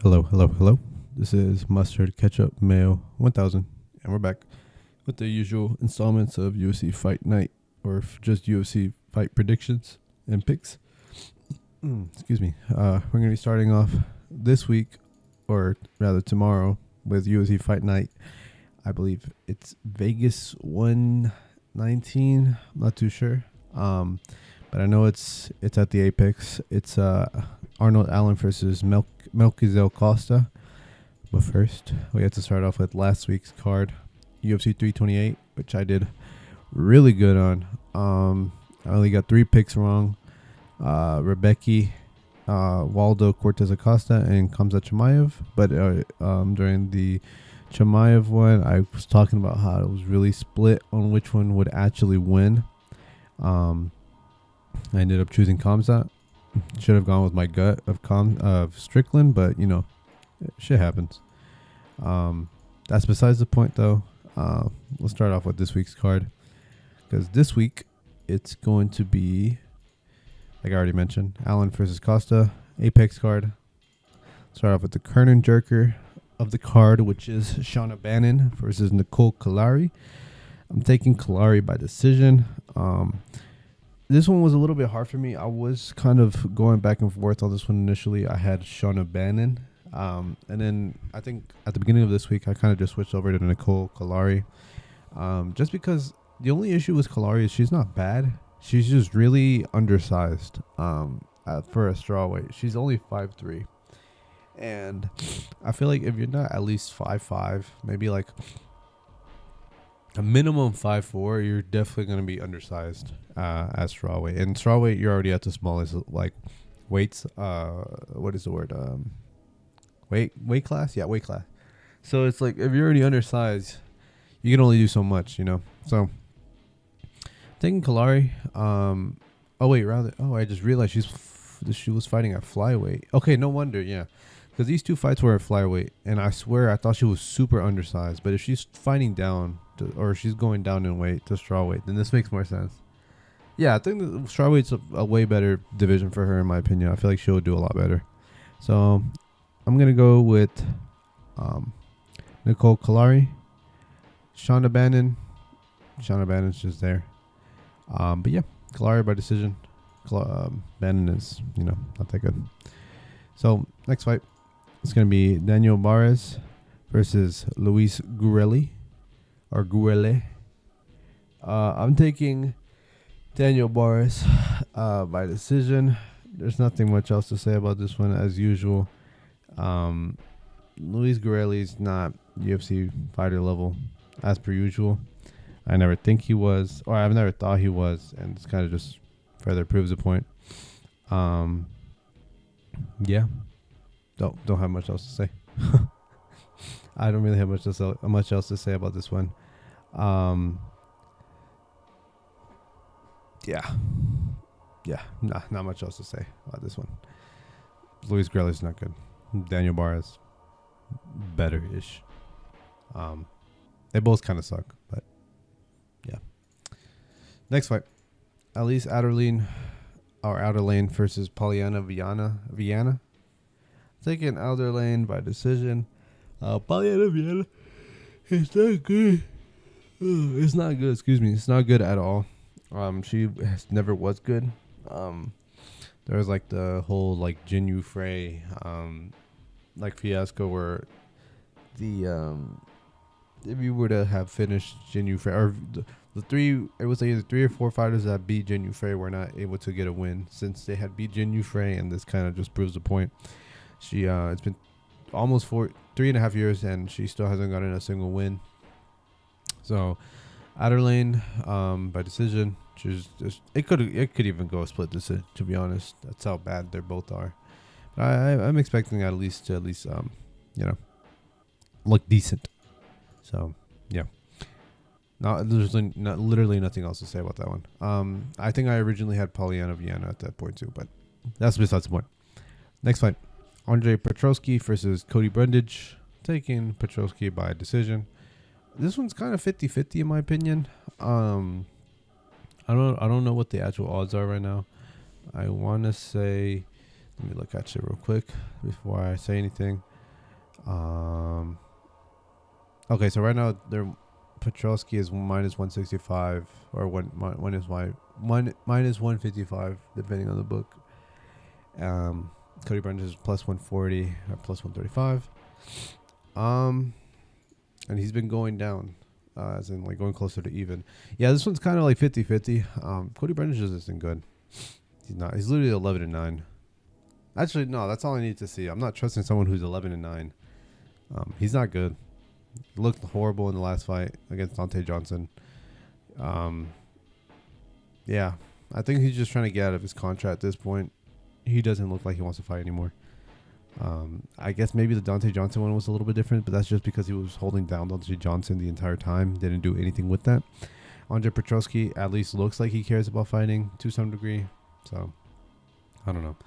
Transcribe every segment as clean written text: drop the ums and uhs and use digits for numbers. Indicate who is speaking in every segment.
Speaker 1: Hello, hello, hello. This is Mustardketchupmayo 1000, and we're back with the usual installments of UFC Fight Night, or just UFC fight predictions and picks. Excuse me. We're going to be starting off this week, or rather tomorrow, with UFC Fight Night. I believe it's Vegas 119. I'm not too sure. But I know it's at the Apex. It's Arnold Allen versus MELK Costa. But first, we have to start off with last week's card, UFC 328, which I did really good on. I only got 3 picks wrong. Rebecca, Waldo Cortez Acosta, and Khamzat Chimaev. But during the Chimaev one, I was talking about how it was really split on which one would actually win. I ended up choosing Khamzat. Should have gone with my gut of Strickland, but you know, shit happens. That's besides the point, though. We'll start off with this week's card, because this week it's going to be, like I already mentioned, Allen versus Costa, Apex card. Start off with the Kernan Jerker of the card, which is Shauna Bannon versus Nicole Kalari. I'm taking Kalari by decision. This one was a little bit hard for me. I was kind of going back and forth on this one initially. I had Shauna Bannon. And then I think at the beginning of this week, I kind of just switched over to Nicole Kalari. Just because the only issue with Kalari is she's not bad. She's just really undersized for a strawweight. She's only 5'3". And I feel like if you're not at least 5'5", maybe like a minimum 5'4", you're definitely going to be undersized as strawweight. And strawweight, you're already at the smallest like weights. What is the word? Weight class? Yeah, weight class. So it's like if you're already undersized, you can only do so much, you know. So taking Kalari. I just realized she was fighting at flyweight. Okay, no wonder. Yeah. Because these two fights were at flyweight, and I swear I thought she was super undersized. But if she's fighting down, or she's going down in weight to strawweight, then this makes more sense. Yeah, I think the strawweight's a way better division for her, in my opinion. I feel like she'll do a lot better. So I'm going to go with Nicole Kalari, Shauna Bannon. Shauna Bannon's just there. But yeah, Kalari by decision. Bannon is, not that good. So next fight, it's going to be Daniel Barres versus Luis Gurele. I'm taking Daniel Barres by decision. There's nothing much else to say about this one, as usual. Luis Gurele is not UFC fighter level, as per usual. I never think he was, or I've never thought he was, and this kind of just further proves the point. Yeah, don't have much else to say. I don't really have much else to say about this one. Not much else to say about this one. Luis Gurele is not good. Daniel Barres, better-ish. They both kind of suck, but yeah. Next fight, Elise Adderlane versus Polyana Viana. Taking Adderlane by decision. Polyana Viana is not good. It's not good. Excuse me. It's not good at all. She never was good. There was like the whole like Jin Yu Frey like fiasco where the if you were to have finished Jin Yu Frey, or the 3 or 4 fighters that beat Jin Yu Frey were not able to get a win, since they had beat Jin Yu Frey, and this kind of just proves the point. She it's been almost 3.5 years, and she still hasn't gotten a single win. So Adderlane by decision. It could even go a split decision, to be honest. That's how bad they both are. But I'm expecting at least look decent. So yeah, there's literally nothing else to say about that one. I think I originally had Polyana Viana at that point too, but that's besides the point. Next fight, Andre Petroski versus Cody Brundage. Taking Petroski by decision. This one's kind of 50-50 in my opinion. I don't know what the actual odds are right now. I want to say, let me look at it real quick before I say anything. Okay, so right now Petrosky is minus 165 or minus 155 depending on the book. Cody Brundage is plus 140 or plus 135. And he's been going down, as in like going closer to even. Yeah, this one's kind of like 50-50. Cody Brundage just isn't good. He's not. He's literally 11-9. Actually, no, that's all I need to see. I'm not trusting someone who's 11-9. He's not good. He looked horrible in the last fight against Dante Johnson. Yeah, I think he's just trying to get out of his contract at this point. He doesn't look like he wants to fight anymore. I guess maybe the Dante Johnson one was a little bit different, but that's just because he was holding down Dante Johnson the entire time. Didn't do anything with that. Andre Petrosky at least looks like he cares about fighting to some degree. So, I don't know.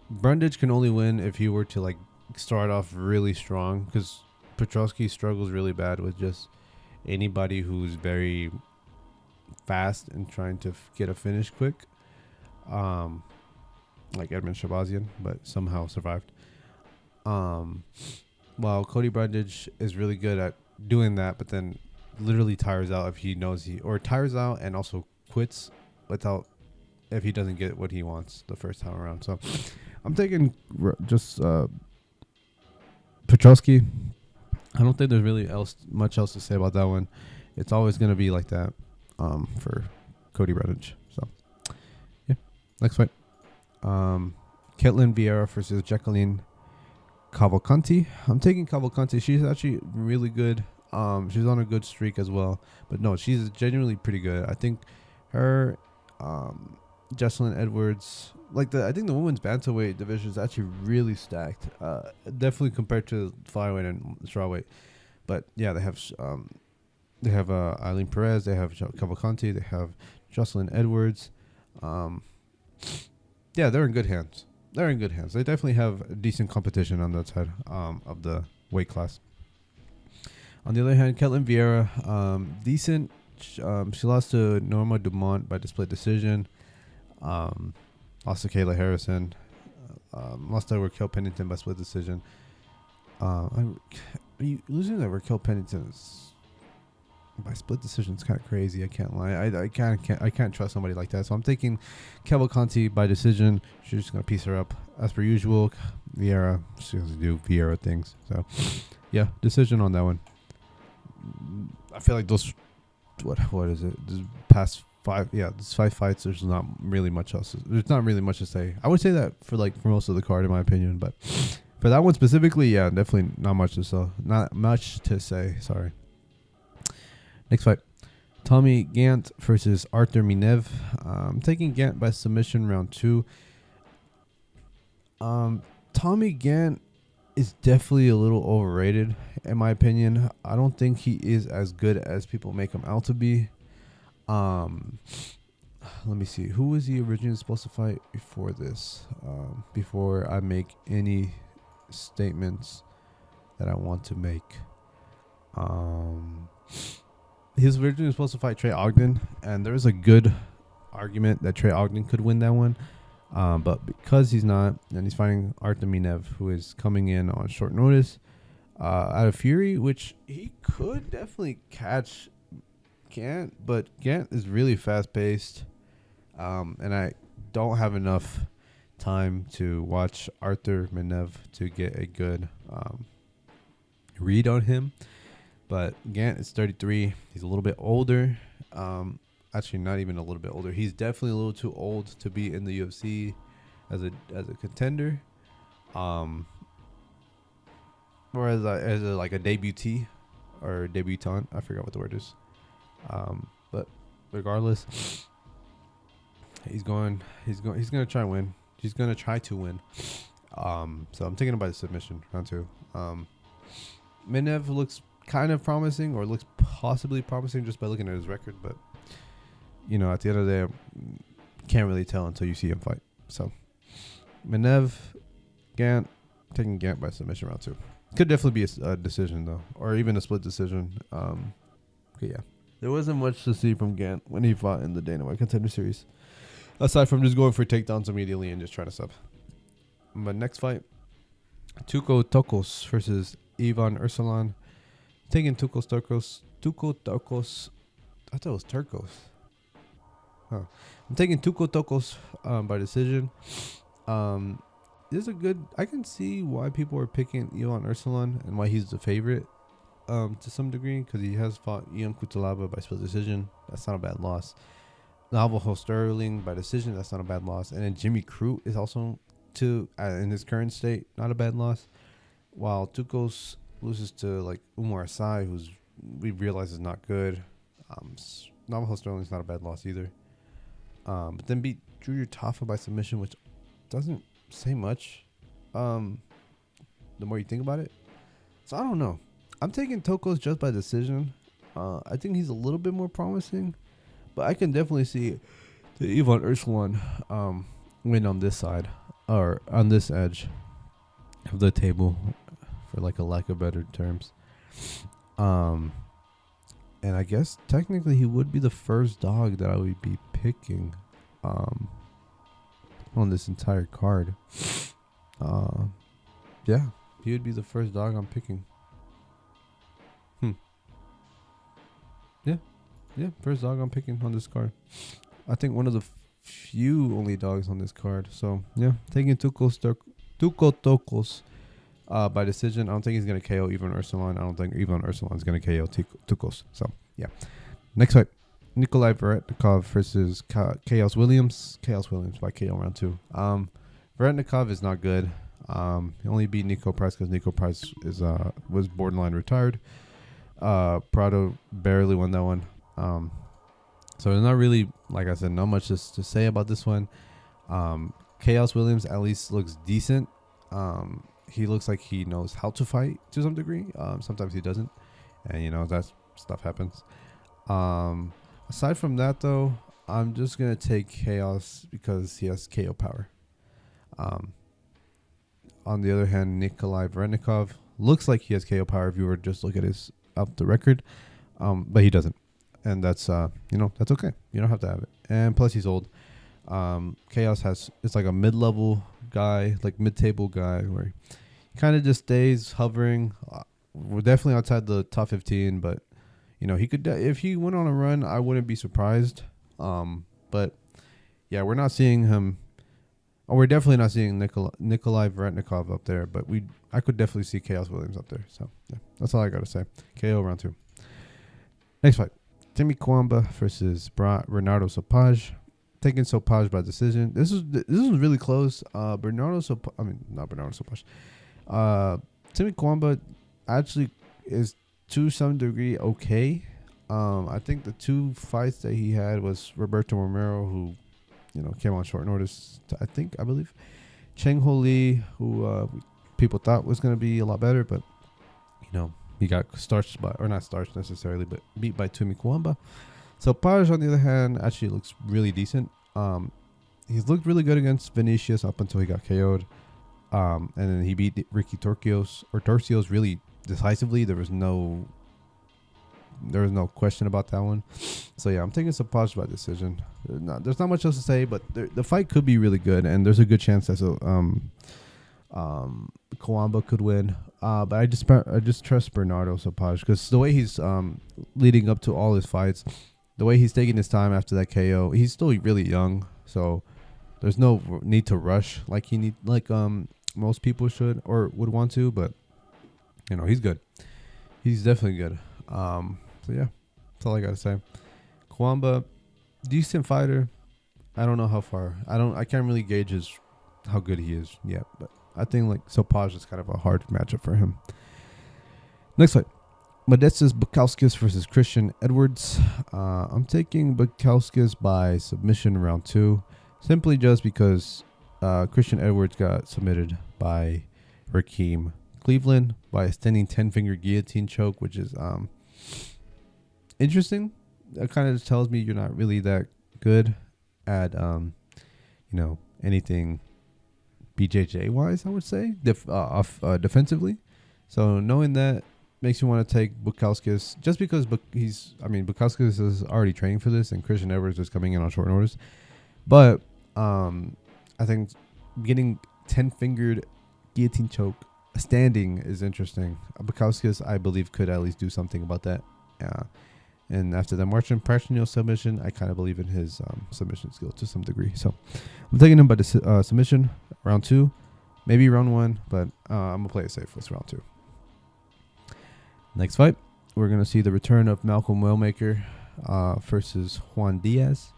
Speaker 1: Brundage can only win if he were to like start off really strong, because Petrosky struggles really bad with just anybody who's very fast and trying to get a finish quick. Like Edmund Shabazian, but somehow survived. While Cody Brundage is really good at doing that, but then literally tires out if he knows tires out and also quits if he doesn't get what he wants the first time around. So I'm taking just Petrosky. I don't think there's really much else to say about that one. It's always going to be like that for Cody Brundage. So yeah, next fight. Ketlin Vieira versus Jacqueline Cavalcanti. I'm taking Cavalcanti. She's actually really good. She's on a good streak as well. But no, she's genuinely pretty good. I think her, Jocelyn Edwards, I think the women's bantamweight division is actually really stacked. Definitely compared to flyweight and strawweight. But yeah, they have Eileen Perez. They have Cavalcanti. They have Jocelyn Edwards. Yeah, they're in good hands. They definitely have decent competition on that side of the weight class. On the other hand, Ketlin Vieira, decent. She lost to Norma Dumont by split decision. Lost to Kayla Harrison. Lost to Raquel Pennington by split decision. Losing to Raquel Pennington by split decision is kind of crazy. I can't lie. I can't trust somebody like that. So I'm taking Cavalcanti by decision. She's just gonna piece her up as per usual. Vieira, she has to do Vieira things. So yeah, decision on that one. I feel like those what is it? This past this 5 fights. There's not really much else. There's not really much to say. I would say that for most of the card, in my opinion, but for that one specifically, yeah, definitely not much to say. Not much to say. Sorry. Next fight, Tommy Gant versus Arthur Minev. I'm taking Gant by submission round 2. Tommy Gant is definitely a little overrated, in my opinion. I don't think he is as good as people make him out to be. Let me see. Who was he originally supposed to fight before this? Before I make any statements that I want to make. He was originally supposed to fight Trey Ogden, and there's a good argument that Trey Ogden could win that one. But because he's not, and he's fighting Artem Minev, who is coming in on short notice out of Fury, which he could definitely catch Gant, but Gant is really fast-paced, and I don't have enough time to watch Arthur Minev to get a good read on him. But Gant is 33. He's a little bit older. Actually, not even a little bit older. He's definitely a little too old to be in the UFC as a contender. Or as a debutee or debutant. I forgot what the word is. But regardless, he's gonna try and win. He's gonna try to win. So I'm taking him by the submission round 2. Minev looks kind of promising, or looks possibly promising just by looking at his record, but at the end of the day, can't really tell until you see him fight. So Minev, Gant, taking Gant by submission round 2. Could definitely be a decision though, or even a split decision. Okay, yeah, there wasn't much to see from Gant when he fought in the Dana White Contender Series, aside from just going for takedowns immediately and just trying to sub. But next fight, Tuco Tokos versus Ivan Ursulan. Taking Tukos Turcos. Tuco Turcos. I thought it was Turcos. Huh. I'm taking Tuco Turcos by decision. This is a good. I can see why people are picking Ivan Ursulan and why he's the favorite to some degree, because he has fought Ian Cutelaba by split decision. That's not a bad loss. Navajo Sterling by decision. That's not a bad loss. And then Jimmy Crute is also in his current state, not a bad loss. While Tukos loses to like Umar Asai, who's we realize is not good. Navajo Sterling's not a bad loss either. But then beat Drew Tafa by submission, which doesn't say much. The more you think about it, so I don't know. I'm taking Tukos just by decision. I think he's a little bit more promising, but I can definitely see the Ivan Ursulan win on this side or on this edge of the table, for like a lack of better terms. And I guess technically he would be the first dog that I would be picking on this entire card. Yeah, he would be the first dog I'm picking. Yeah, first dog I'm picking on this card. I think one of the few only dogs on this card. So yeah, taking Tuco Tocos by decision. I don't think he's gonna KO Ivan Ursulan. I don't think Ivan Ursulan is gonna KO Tucos. So yeah, next fight, Nikolai Veretnikov versus Chaos Williams. Chaos Williams by KO round 2. Veretnikov is not good. He only beat Nico Price because Nico Price was borderline retired. Prado barely won that one. So there's not really, like I said, not much to say about this one. Chaos Williams at least looks decent. He looks like he knows how to fight to some degree. Sometimes he doesn't, and that stuff happens. Aside from that, though, I'm just gonna take Chaos because he has KO power. On the other hand, Nikolai Veretnikov looks like he has KO power if you were to just look at his up the record, but he doesn't. And that's that's okay. You don't have to have it. And plus he's old. Chaos it's like a mid-level guy, like mid-table guy, where he kind of just stays hovering. We're definitely outside the top 15, but he could if he went on a run, I wouldn't be surprised. But yeah, we're not seeing him. Or we're definitely not seeing Nikolai Veretnikov up there, but I could definitely see Chaos Williams up there. So yeah, that's all I gotta say. KO round 2. Next fight. Timmy Kwamba versus Bernardo Sopaj. Taking Sopaj by decision. This was really close. Not Bernardo Sopaj. Timmy Kwamba actually is to some degree okay. I think the 2 fights that he had was Roberto Romero, who came on short notice. I believe Cheng Ho Lee, who people thought was going to be a lot better, but he got starched not starched necessarily, but beat by Timmy Kwamba. So Paj, on the other hand, actually looks really decent. He's looked really good against Vinicius up until he got KO'd. And then he beat Ricky Torcios really decisively. There was no question about that one. So yeah, I'm taking Sopaj by decision. There's not much else to say, but the fight could be really good, and there's a good chance that Kwamba could win. But I just trust Bernardo Sopaj because the way he's leading up to all his fights, the way he's taking his time after that KO, he's still really young, so there's no need to rush like most people should or would want to. But he's good. He's definitely good. So yeah, that's all I gotta say. Kwamba, decent fighter. I don't know how far. I can't really gauge how good he is yet, but I think Sopaj is kind of a hard matchup for him. Next fight, Modestas Bukauskas versus Christian Edwards. I'm taking Bukauskas by submission round 2, simply just because Christian Edwards got submitted by Rakeem Cleveland by a standing 10-finger guillotine choke, which is interesting. That kind of just tells me you're not really that good at anything BJJ wise, I would say, defensively. So knowing that makes you want to take Bukauskas just because Bukauskas is already training for this, and Christian Edwards is coming in on short notice. But I think getting 10-fingered guillotine choke standing is interesting. Bukowskis, I believe, could at least do something about that. And after the March impressional submission, I kind of believe in his submission skill to some degree. So I'm taking him by the submission, round 2, maybe round 1, but I'm going to play it safe. Let's round 2. Next fight, we're going to see the return of Malcolm Wellmaker versus Juan Diaz.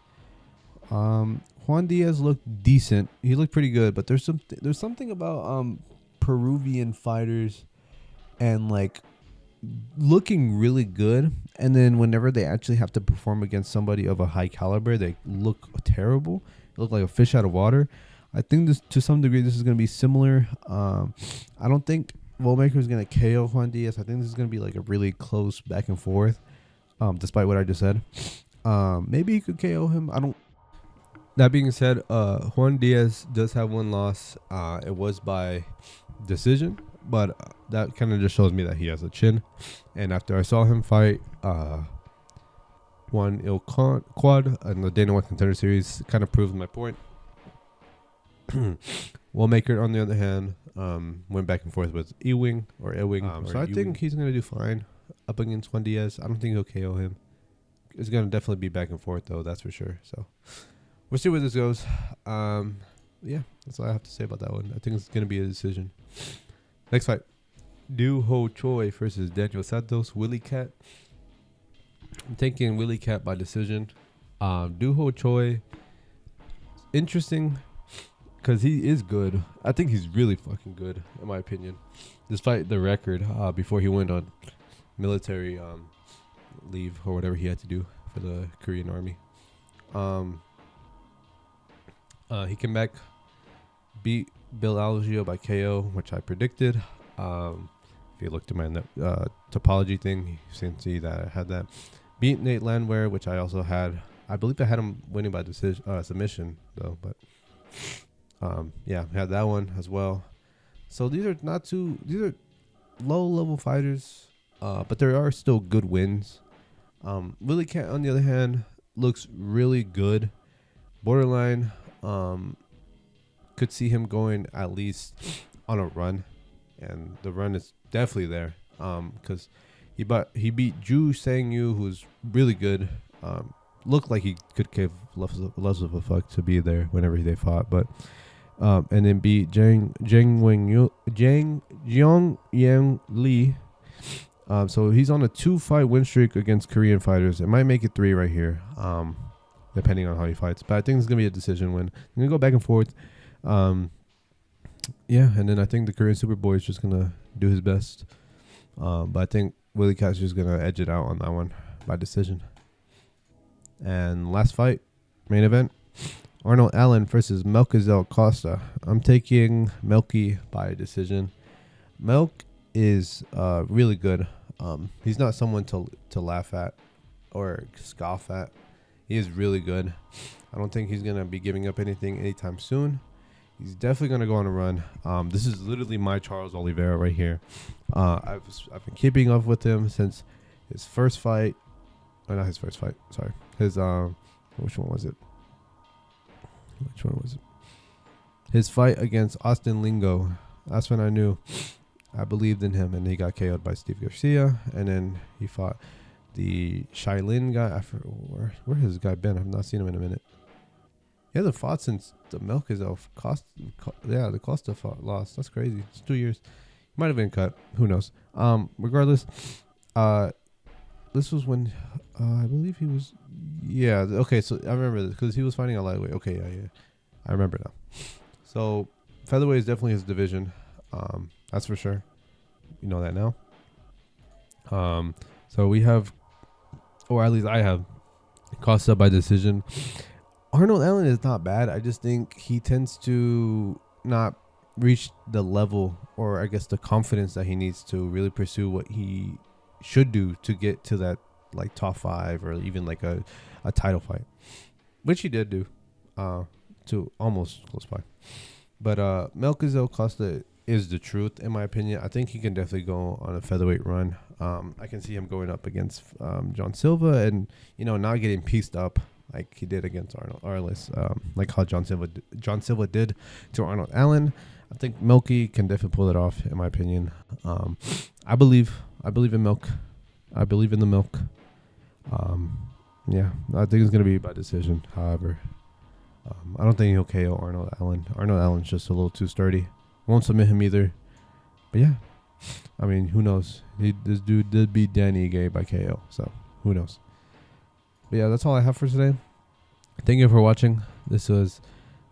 Speaker 1: Juan Diaz looked decent. He looked pretty good, but there's something about Peruvian fighters and like looking really good, and then whenever they actually have to perform against somebody of a high caliber, they look terrible. They look like a fish out of water. I think this, to some degree, this is going to be similar. I don't think Wellmaker is going to KO Juan Diaz. I think this is going to be like a really close back and forth, despite what I just said. Maybe he could KO him. I don't. That being said, Juan Diaz does have one loss. It was by decision, but that kind of just shows me that he has a chin. And after I saw him fight one Il Quad in the Dana White Contender Series, kind of proves my point. Wellmaker, on the other hand, went back and forth with Ewing. So I think he's going to do fine up against Juan Diaz. I don't think he'll KO him. It's going to definitely be back and forth, though, that's for sure. So we'll see where this goes. Yeah, that's all I have to say about that one. I think it's going to be a decision. Next fight, Du Ho Choi versus Daniel Santos. Willie Cat. I'm taking Willie Cat by decision. Du Ho Choi, interesting because he is good. I think he's really fucking good, in my opinion. Despite the record, before he went on military leave or whatever he had to do for the Korean Army. He came back, beat Bill Algeo by KO, which I predicted. If you looked at my Tapology thing, you can see that I had that. Beat Nate Landwehr, which I also had. I believe I had him winning by submission, though. But yeah, I had that one as well. So these are low-level fighters, but there are still good wins. Willie Cat, on the other hand, looks really good. Borderline. Could see him going at least on a run, and the run is definitely there. Because he beat Ju Sang-yu, who's really good. Looked like he could give less of a fuck to be there whenever they fought, but and then beat Jiang Yang Lee. So he's on a 2-fight win streak against Korean fighters. It might make it 3 right here, depending on how he fights. But I think it's gonna be a decision win. I'm gonna go back and forth. Yeah, and then I think the Korean Superboy is just gonna do his best. But I think Willie Cat's just gonna edge it out on that one by decision. And last fight, main event, Arnold Allen versus MELK Costa. I'm taking MELK by decision. MELK is really good. He's not someone to laugh at or scoff at. He is really good. I don't think he's gonna be giving up anything anytime soon. He's definitely gonna go on a run. This is literally my Charles Oliveira right here. I've been keeping up with him since his first fight. Oh, not his first fight. Sorry, his which one was it? His fight against Austin Lingo. That's when I knew I believed in him, and he got KO'd by Steve Garcia, and then he fought the Shailin guy. Where has this guy been? I've not seen him in a minute. He hasn't fought since the MELK Costa. Yeah, the Costa lost. That's crazy. It's 2 years. He might have been cut. Who knows? Regardless, this was when I believe he was. Yeah. Okay. So I remember this because he was fighting a lightweight. Okay. Yeah. I remember now. So featherweight is definitely his division. That's for sure. You know that now. So we have, or at least I have, Costa by decision. Arnold Allen is not bad. I just think he tends to not reach the level, or I guess the confidence that he needs to really pursue what he should do to get to that like top 5 or even like a title fight, which he did do to almost close by. But MELK Costa is the truth, in my opinion. I think he can definitely go on a featherweight run. I can see him going up against John Silva and, not getting pieced up like he did against Arnold, like how John Silva did to Arnold Allen. I think MELK can definitely pull it off, in my opinion. I believe in MELK. I believe in the MELK. Yeah, I think it's gonna be by decision. However, I don't think he'll KO Arnold Allen. Arnold Allen's just a little too sturdy. Won't submit him either. But yeah, I mean, who knows? This dude did beat Danny Ige by KO, so who knows? But yeah, that's all I have for today. Thank you for watching. This was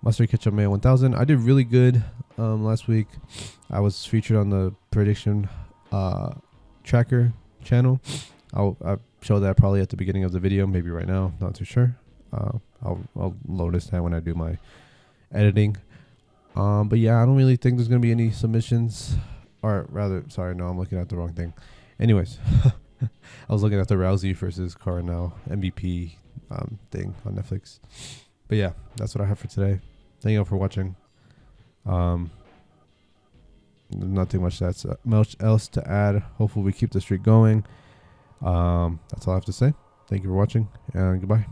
Speaker 1: Mustardketchupmayo 1000. I did really good last week. I was featured on the prediction tracker channel. I'll show that probably at the beginning of the video, maybe right now, not too sure. I'll notice that when I do my editing. But yeah, I don't really think there's gonna be any submissions, or rather, sorry, no, I'm looking at the wrong thing. Anyways, I was looking at the Rousey versus Coronel MVP thing on Netflix. But yeah, that's what I have for today. Thank you all for watching. Nothing much else to add. Hopefully we keep the streak going. That's all I have to say. Thank you for watching, and goodbye.